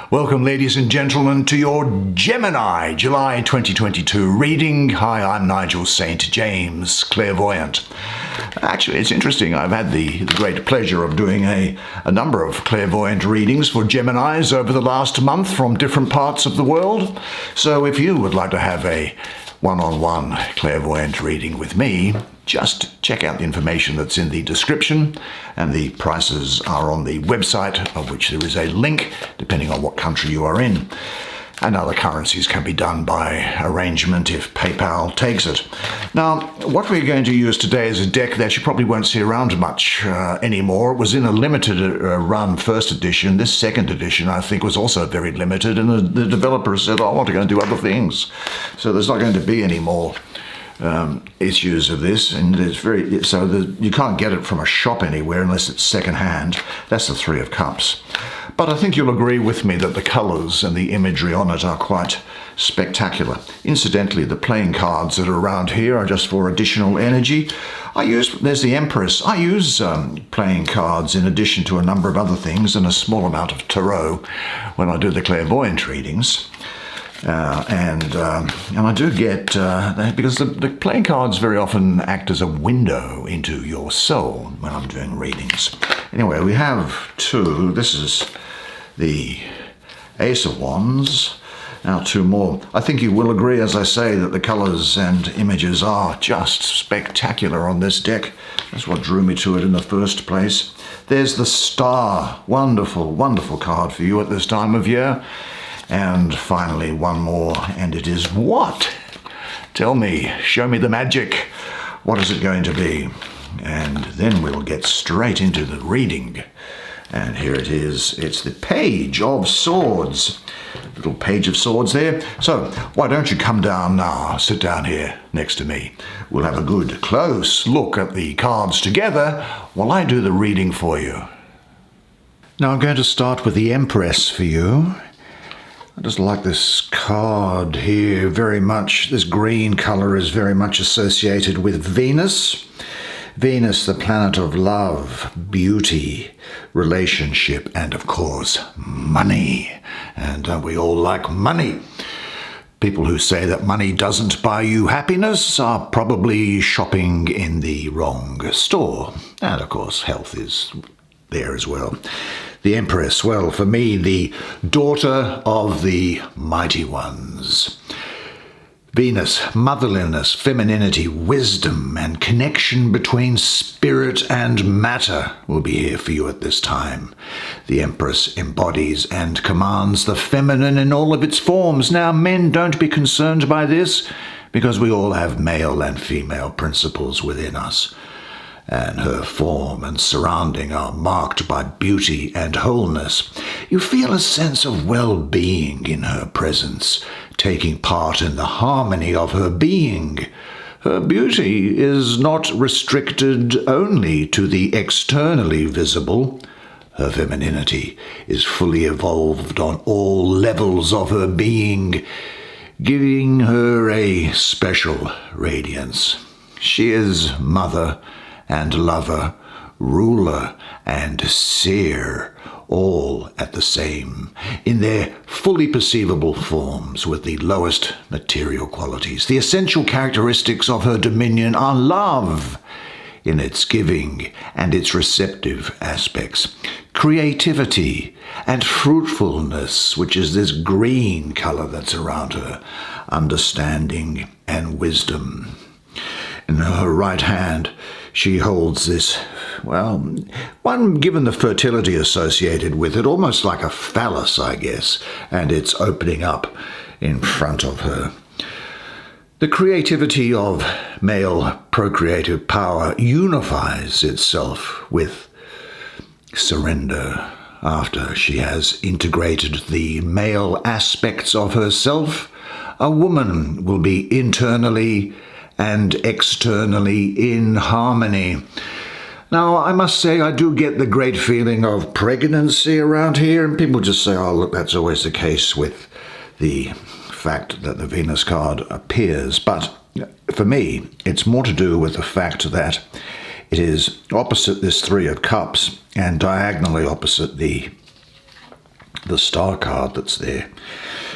Welcome, ladies and gentlemen, to your Gemini July 2022 reading. Hi, I'm Nigel Saint James, clairvoyant. Actually, it's interesting. I've had the great pleasure of doing a number of clairvoyant readings for Geminis over the last month from different parts of the world. So if you would like to have a one-on-one clairvoyant reading with me, just check out the information that's in the description, and the prices are on the website, of which there is a link depending on what country you are in. And other currencies can be done by arrangement if PayPal takes it. Now, what we're going to use today is a deck that you probably won't see around much anymore. It was in a limited run first edition. This second edition, I think, was also very limited, and the developer said, I want to go and do other things. So there's not going to be any more issues of this, and you can't get it from a shop anywhere unless it's second-hand. That's the Three of Cups. But I think you'll agree with me that the colours and the imagery on it are quite spectacular. Incidentally, the playing cards that are around here are just for additional energy. There's the Empress. I use playing cards in addition to a number of other things and a small amount of tarot when I do the clairvoyant readings. And I do get, because the playing cards very often act as a window into your soul when I'm doing readings. Anyway, we have two. This is the Ace of Wands. Now two more. I think you will agree, as I say, that the colours and images are just spectacular on this deck. That's what drew me to it in the first place. There's the Star. Wonderful, wonderful card for you at this time of year. And finally, one more, and it is what? Tell me, show me the magic. What is it going to be? And then we'll get straight into the reading. And here it is. It's the Page of Swords. Little Page of Swords there. So, why don't you come down now? Sit down here next to me. We'll have a good close look at the cards together while I do the reading for you. Now I'm going to start with the Empress for you. I just like this card here very much. This green colour is very much associated with Venus. Venus, the planet of love, beauty, relationship, and of course, money. And don't we all like money? People who say that money doesn't buy you happiness are probably shopping in the wrong store. And of course, health is there as well. The Empress, well, for me, the daughter of the mighty ones. Venus, motherliness, femininity, wisdom, and connection between spirit and matter will be here for you at this time. The Empress embodies and commands the feminine in all of its forms. Now, men, don't be concerned by this, because we all have male and female principles within us. And her form and surrounding are marked by beauty and wholeness. You feel a sense of well-being in her presence, taking part in the harmony of her being. Her beauty is not restricted only to the externally visible. Her femininity is fully evolved on all levels of her being, giving her a special radiance. She is mother and lover, ruler and seer, all at the same, in their fully perceivable forms with the lowest material qualities. The essential characteristics of her dominion are love in its giving and its receptive aspects, creativity and fruitfulness, which is this green color that's around her, understanding and wisdom. In her right hand, she holds this, well, one given the fertility associated with it, almost like a phallus, I guess, and it's opening up in front of her. The creativity of male procreative power unifies itself with surrender. After she has integrated the male aspects of herself, a woman will be internally and externally in harmony. Now, I must say, I do get the great feeling of pregnancy around here, and people just say, oh, look, that's always the case with the fact that the Venus card appears. But for me, it's more to do with the fact that it is opposite this Three of Cups and diagonally opposite the the star card that's there.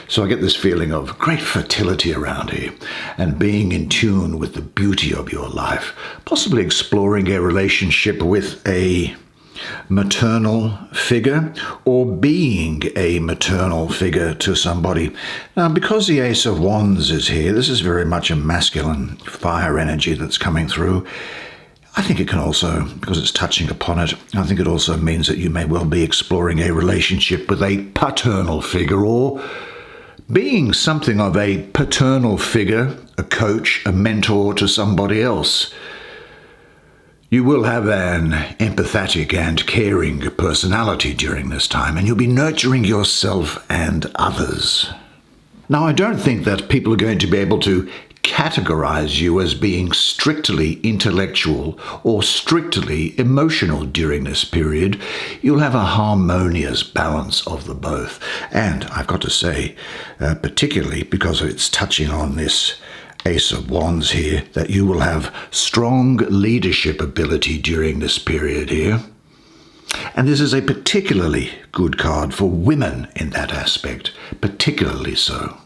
So I get this feeling of great fertility around here and being in tune with the beauty of your life, possibly exploring a relationship with a maternal figure or being a maternal figure to somebody. Now, because the Ace of Wands is here, this is very much a masculine fire energy that's coming through. I think it can also, because it's touching upon it, I think it also means that you may well be exploring a relationship with a paternal figure or being something of a paternal figure, a coach, a mentor to somebody else. You will have an empathetic and caring personality during this time, and you'll be nurturing yourself and others. Now, I don't think that people are going to be able to categorize you as being strictly intellectual or strictly emotional during this period. You'll have a harmonious balance of the both. And I've got to say, particularly because it's touching on this Ace of Wands here, that you will have strong leadership ability during this period here. And this is a particularly good card for women in that aspect, particularly so.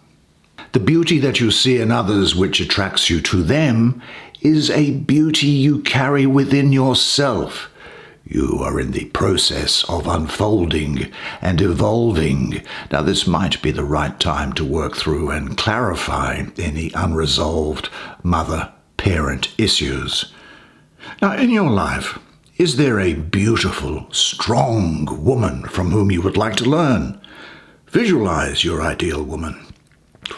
The beauty that you see in others which attracts you to them is a beauty you carry within yourself. You are in the process of unfolding and evolving. Now, this might be the right time to work through and clarify any unresolved mother-parent issues. Now, in your life, is there a beautiful, strong woman from whom you would like to learn? Visualize your ideal woman.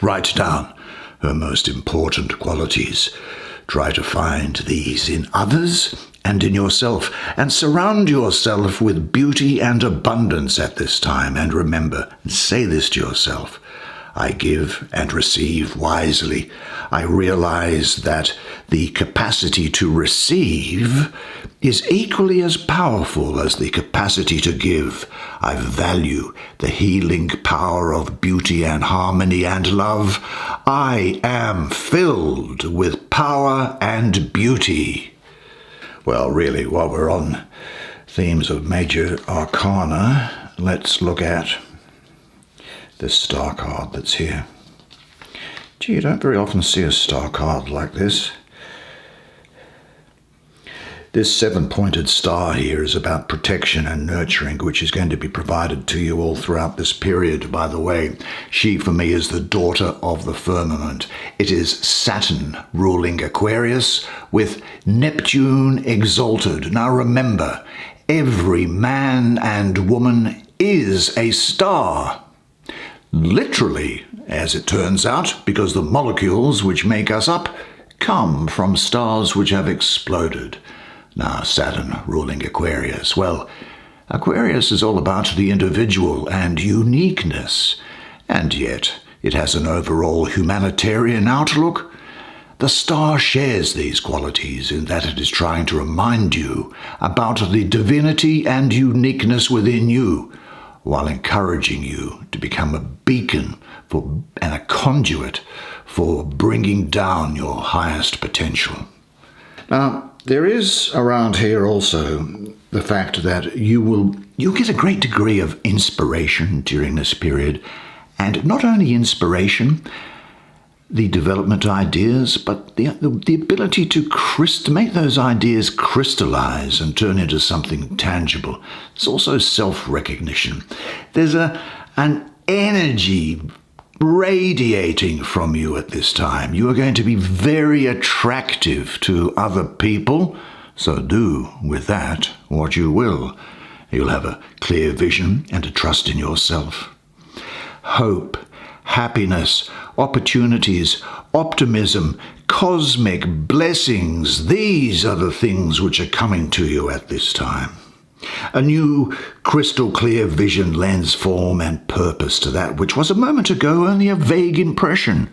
Write down her most important qualities. Try to find these in others and in yourself, and surround yourself with beauty and abundance at this time. And remember, say this to yourself: I give and receive wisely. I realize that the capacity to receive is equally as powerful as the capacity to give. I value the healing power of beauty and harmony and love. I am filled with power and beauty. Well, really, while we're on themes of major arcana, let's look at this star card that's here. Gee, you don't very often see a star card like this. This seven-pointed star here is about protection and nurturing, which is going to be provided to you all throughout this period. By the way, she, for me, is the daughter of the firmament. It is Saturn ruling Aquarius with Neptune exalted. Now remember, every man and woman is a star. Literally, as it turns out, because the molecules which make us up come from stars which have exploded. Now, Saturn ruling Aquarius. Well, Aquarius is all about the individual and uniqueness, and yet it has an overall humanitarian outlook. The star shares these qualities in that it is trying to remind you about the divinity and uniqueness within you, while encouraging you to become a beacon for and a conduit for bringing down your highest potential. Now, there is around here also the fact that you'll get a great degree of inspiration during this period, and not only inspiration, the development ideas, but the ability to make those ideas crystallize and turn into something tangible. It's also self-recognition. There's an energy radiating from you at this time. You are going to be very attractive to other people, so do with that what you will. You'll have a clear vision and a trust in yourself. Hope, happiness, opportunities, optimism, cosmic blessings, these are the things which are coming to you at this time. A new crystal clear vision lends form and purpose to that which was a moment ago only a vague impression.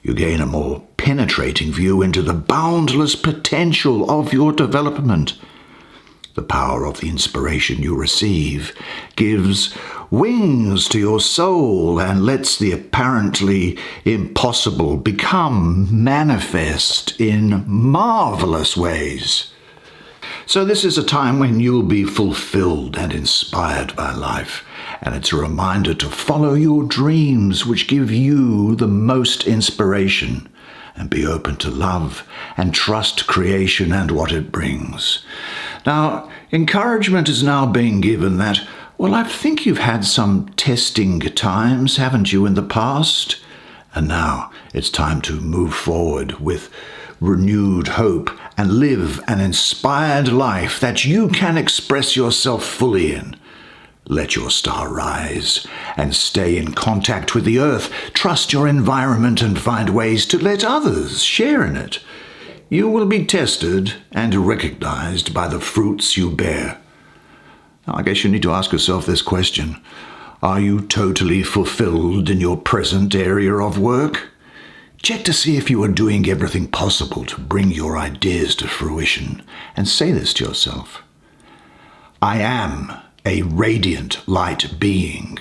You gain a more penetrating view into the boundless potential of your development. The power of the inspiration you receive gives wings to your soul and lets the apparently impossible become manifest in marvelous ways. So this is a time when you'll be fulfilled and inspired by life, And it's a reminder to follow your dreams, which give you the most inspiration, and be open to love and trust creation and what it brings. Now, encouragement is now being given that, well, I think you've had some testing times, haven't you, in the past? And now it's time to move forward with renewed hope and live an inspired life that you can express yourself fully in. Let your star rise and stay in contact with the earth. Trust your environment and find ways to let others share in it. You will be tested and recognized by the fruits you bear. Now, I guess you need to ask yourself this question. Are you totally fulfilled in your present area of work? Check to see if you are doing everything possible to bring your ideas to fruition, and say this to yourself. I am a radiant light being.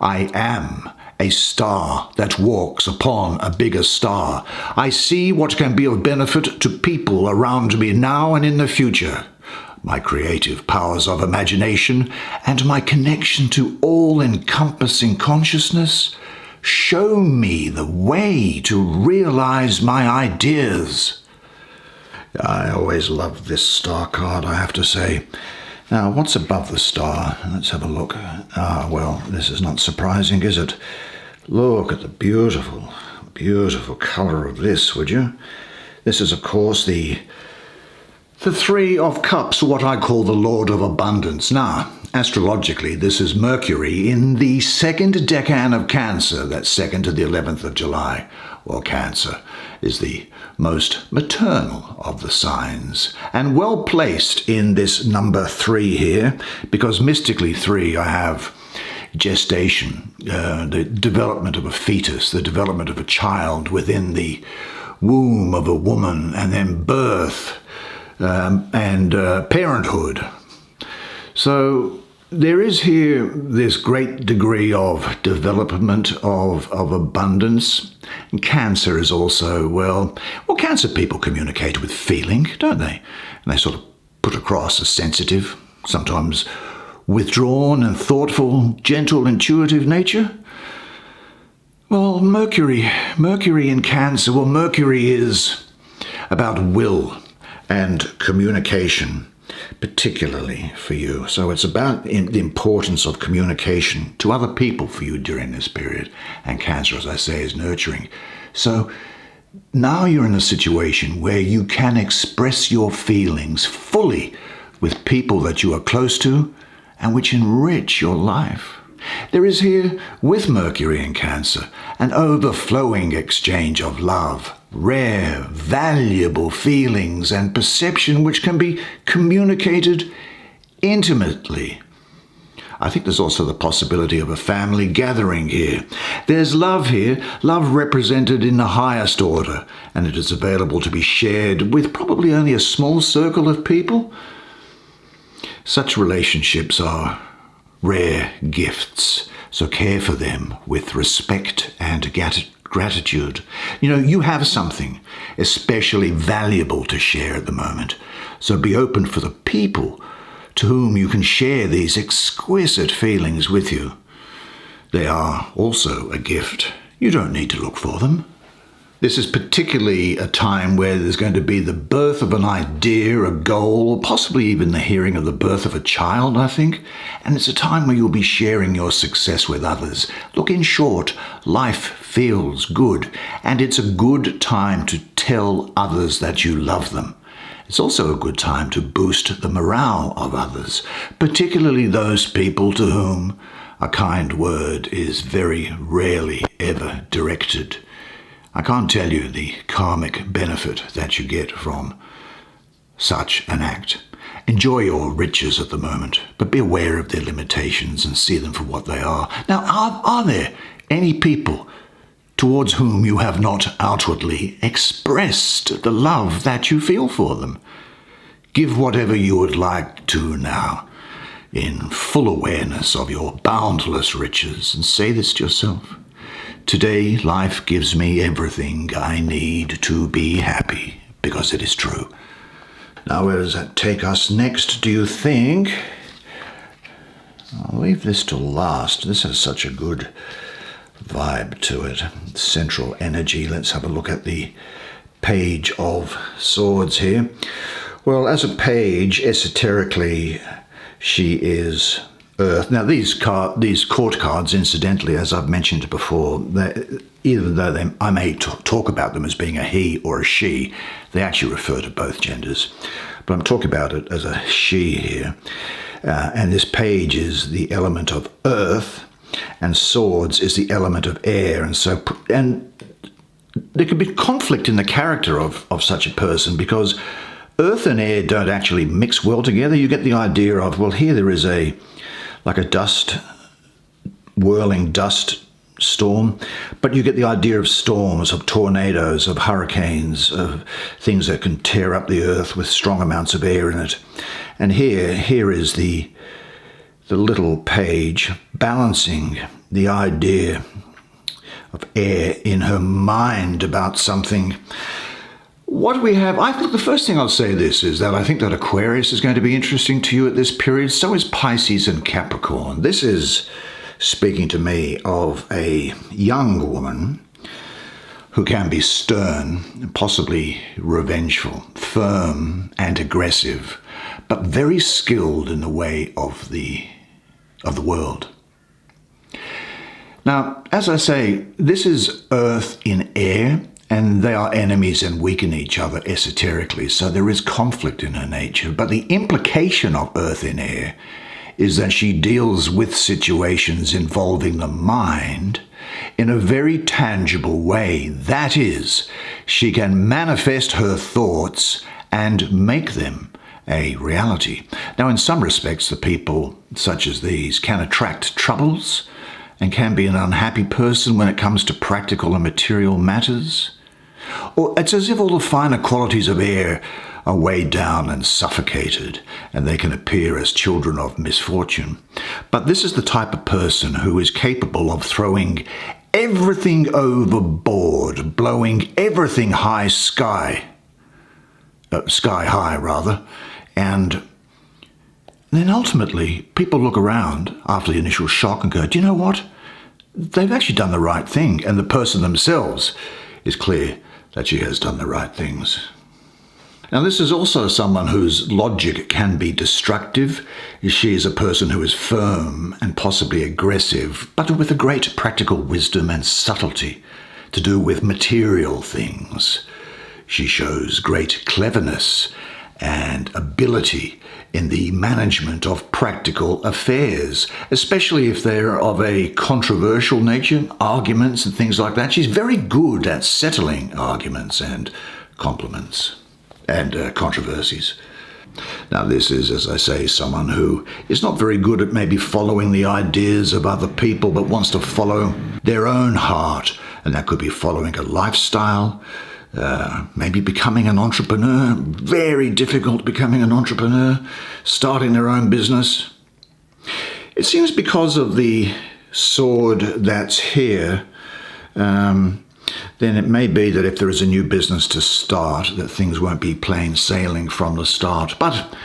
I am a star that walks upon a bigger star. I see what can be of benefit to people around me now and in the future. My creative powers of imagination and my connection to all-encompassing consciousness show me the way to realize my ideas. I always loved this star card, I have to say. Now, what's above the star? Let's have a look. Well, this is not surprising, is it? Look at the beautiful, beautiful color of this, would you? This is, of course, the Three of Cups, what I call the Lord of Abundance. Now, astrologically, this is Mercury in the second decan of Cancer, that's 2nd to the 11th of July. Well, Cancer is the most maternal of the signs, and well placed in this number 3 here, because mystically 3, I have gestation, the development of a fetus, the development of a child within the womb of a woman, and then birth and parenthood. So there is here this great degree of development of abundance. And Cancer is also, well, Cancer people communicate with feeling, don't they? And they sort of put across a sensitive, sometimes withdrawn and thoughtful, gentle, intuitive nature. Well, Mercury in Cancer, well, Mercury is about will and communication, particularly for you. So it's about the importance of communication to other people for you during this period. And Cancer, as I say, is nurturing. So now you're in a situation where you can express your feelings fully with people that you are close to and which enrich your life. There is here, with Mercury in Cancer, an overflowing exchange of love, rare, valuable feelings and perception which can be communicated intimately. I think there's also the possibility of a family gathering here. There's love here, love represented in the highest order, and it is available to be shared with probably only a small circle of people. Such relationships are rare gifts, so care for them with respect and gratitude. You know, you have something especially valuable to share at the moment, so be open for the people to whom you can share these exquisite feelings with you. They are also a gift. You don't need to look for them. This is particularly a time where there's going to be the birth of an idea, a goal, or possibly even the hearing of the birth of a child, I think. And it's a time where you'll be sharing your success with others. Look, in short, life feels good, and it's a good time to tell others that you love them. It's also a good time to boost the morale of others, particularly those people to whom a kind word is very rarely ever directed. I can't tell you the karmic benefit that you get from such an act. Enjoy your riches at the moment, but be aware of their limitations and see them for what they are. Now, are there any people towards whom you have not outwardly expressed the love that you feel for them? Give whatever you would like to now, in full awareness of your boundless riches, and say this to yourself. Today, life gives me everything I need to be happy, because it is true. Now, where does that take us next, do you think? I'll leave this till last. This has such a good vibe to it. Central energy. Let's have a look at the Page of Swords here. Well, as a page, esoterically, she is Earth. Now, these court cards, incidentally, as I've mentioned before, even though I may talk about them as being a he or a she, they actually refer to both genders. But I'm talking about it as a she here. And this page is the element of earth, and swords is the element of air. And there could be conflict in the character of such a person, because earth and air don't actually mix well together. You get the idea of, well, here there is like a whirling dust storm, but you get the idea of storms, of tornadoes, of hurricanes, of things that can tear up the earth with strong amounts of air in it. And here is the little page balancing the idea of air in her mind about something. What do we have? I think the first thing I'll say is that I think that Aquarius is going to be interesting to you at this period. So is Pisces and Capricorn. This is speaking to me of a young woman who can be stern, possibly revengeful, firm and aggressive, but very skilled in the way of the world. Now, as I say, this is earth in air, and they are enemies and weaken each other esoterically, so there is conflict in her nature. But the implication of earth in air is that she deals with situations involving the mind in a very tangible way. That is, she can manifest her thoughts and make them a reality. Now, in some respects, the people such as these can attract troubles and can be an unhappy person when it comes to practical and material matters. Or it's as if all the finer qualities of air are weighed down and suffocated, and they can appear as children of misfortune. But this is the type of person who is capable of throwing everything overboard, blowing everything sky high rather, and then ultimately people look around after the initial shock and go, do you know what? They've actually done the right thing, and the person themselves is clear that she has done the right things. Now, this is also someone whose logic can be destructive. She is a person who is firm and possibly aggressive, but with a great practical wisdom and subtlety to do with material things. She shows great cleverness and ability in the management of practical affairs, especially if they're of a controversial nature, arguments and things like that. She's very good at settling arguments and controversies. Now, this is, as I say, someone who is not very good at maybe following the ideas of other people, but wants to follow their own heart, and that could be following a lifestyle, maybe becoming an entrepreneur. Very difficult becoming an entrepreneur, starting their own business. It seems because of the sword that's here, then it may be that if there is a new business to start, that things won't be plain sailing from the start. But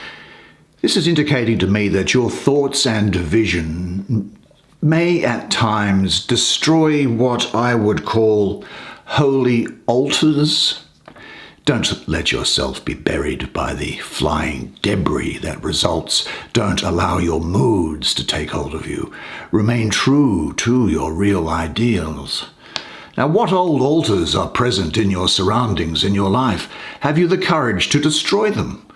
this is indicating to me that your thoughts and vision may at times destroy what I would call holy altars. Don't let yourself be buried by the flying debris that results. Don't allow your moods to take hold of you. Remain true to your real ideals. Now, what old altars are present in your surroundings, in your life? Have you the courage to destroy them?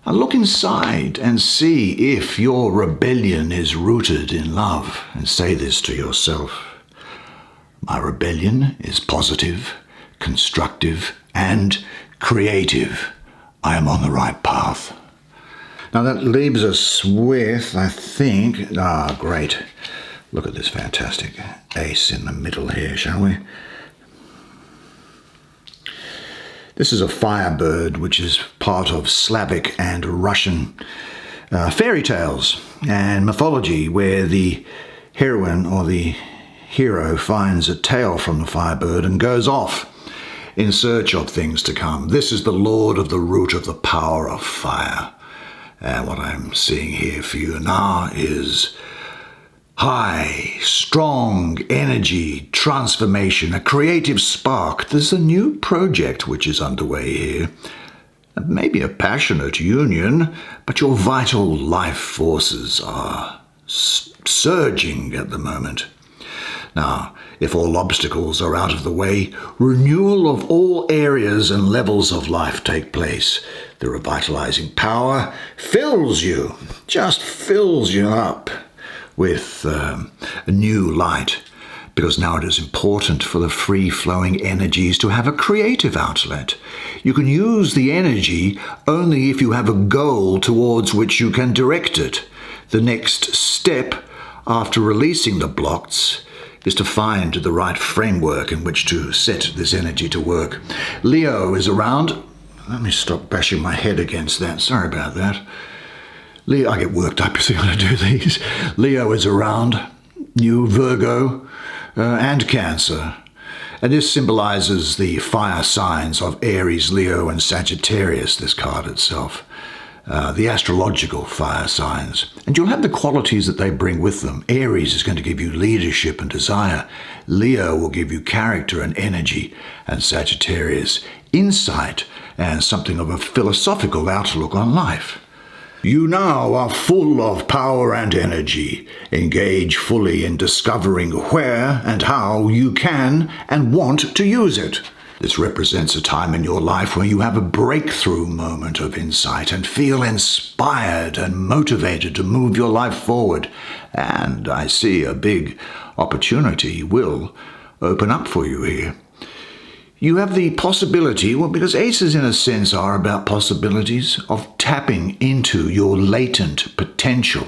And look inside and see if your rebellion is rooted in love, and say this to yourself: my rebellion is positive, constructive, and creative. I am on the right path. Now that leaves us with, I think, great. Look at this fantastic ace in the middle here, shall we? This is a firebird, which is part of Slavic and Russian fairy tales and mythology, where the heroine or the hero finds a tail from the firebird and goes off in search of things to come. This is the lord of the root of the power of fire. And what I'm seeing here for you now is high, strong energy, transformation, a creative spark. There's a new project which is underway here. Maybe a passionate union, but your vital life forces are surging at the moment. Now, if all obstacles are out of the way, renewal of all areas and levels of life take place. The revitalizing power just fills you up with a new light, because now it is important for the free-flowing energies to have a creative outlet. You can use the energy only if you have a goal towards which you can direct it. The next step after releasing the blocks is to find the right framework in which to set this energy to work. Leo is around. Let me stop bashing my head against that. Sorry about that. Leo, I get worked up, you see, when I do these. Leo is around. You, Virgo, and Cancer. And this symbolizes the fire signs of Aries, Leo, and Sagittarius, this card itself. The astrological fire signs. And you'll have the qualities that they bring with them. Aries is going to give you leadership and desire. Leo will give you character and energy. And Sagittarius, insight and something of a philosophical outlook on life. You now are full of power and energy. Engage fully in discovering where and how you can and want to use it. This represents a time in your life where you have a breakthrough moment of insight and feel inspired and motivated to move your life forward. And I see a big opportunity will open up for you here. You have the possibility, well, because aces in a sense are about possibilities, of tapping into your latent potential.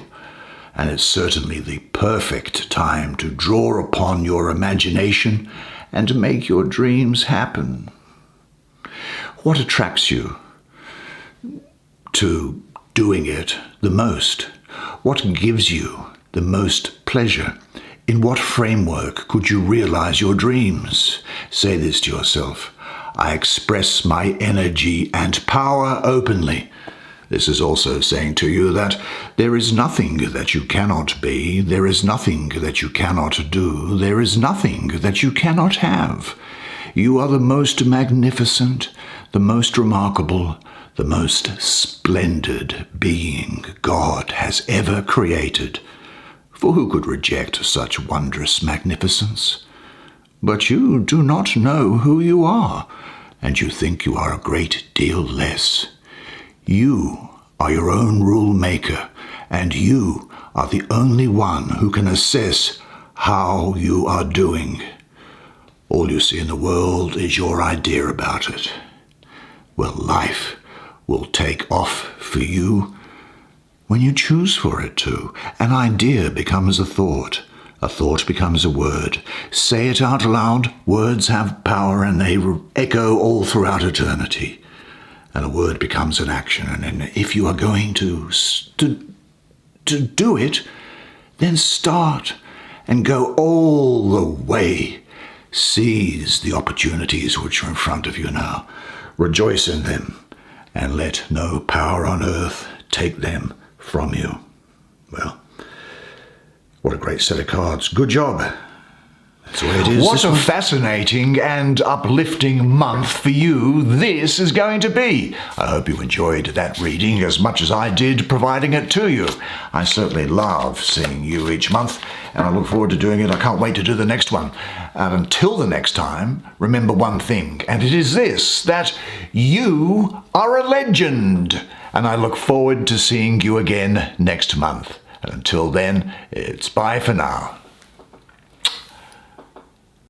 And it's certainly the perfect time to draw upon your imagination and to make your dreams happen. What attracts you to doing it the most? What gives you the most pleasure? In what framework could you realize your dreams? Say this to yourself: I express my energy and power openly. This is also saying to you that there is nothing that you cannot be, there is nothing that you cannot do, there is nothing that you cannot have. You are the most magnificent, the most remarkable, the most splendid being God has ever created. For who could reject such wondrous magnificence? But you do not know who you are, and you think you are a great deal less. You are your own rule maker, and you are the only one who can assess how you are doing. All you see in the world is your idea about it. Well, life will take off for you when you choose for it to. An idea becomes a thought becomes a word. Say it out loud. Words have power and they echo all throughout eternity. And a word becomes an action. And if you are going to do it, then start and go all the way. Seize the opportunities which are in front of you now. Rejoice in them and let no power on earth take them from you. Well, what a great set of cards. Good job. That's the way it is. What a fascinating and uplifting month for you this is going to be. I hope you enjoyed that reading as much as I did providing it to you. I certainly love seeing you each month, and I look forward to doing it. I can't wait to do the next one. And until the next time, remember one thing, and it is this, that you are a legend. And I look forward to seeing you again next month. And until then, it's bye for now.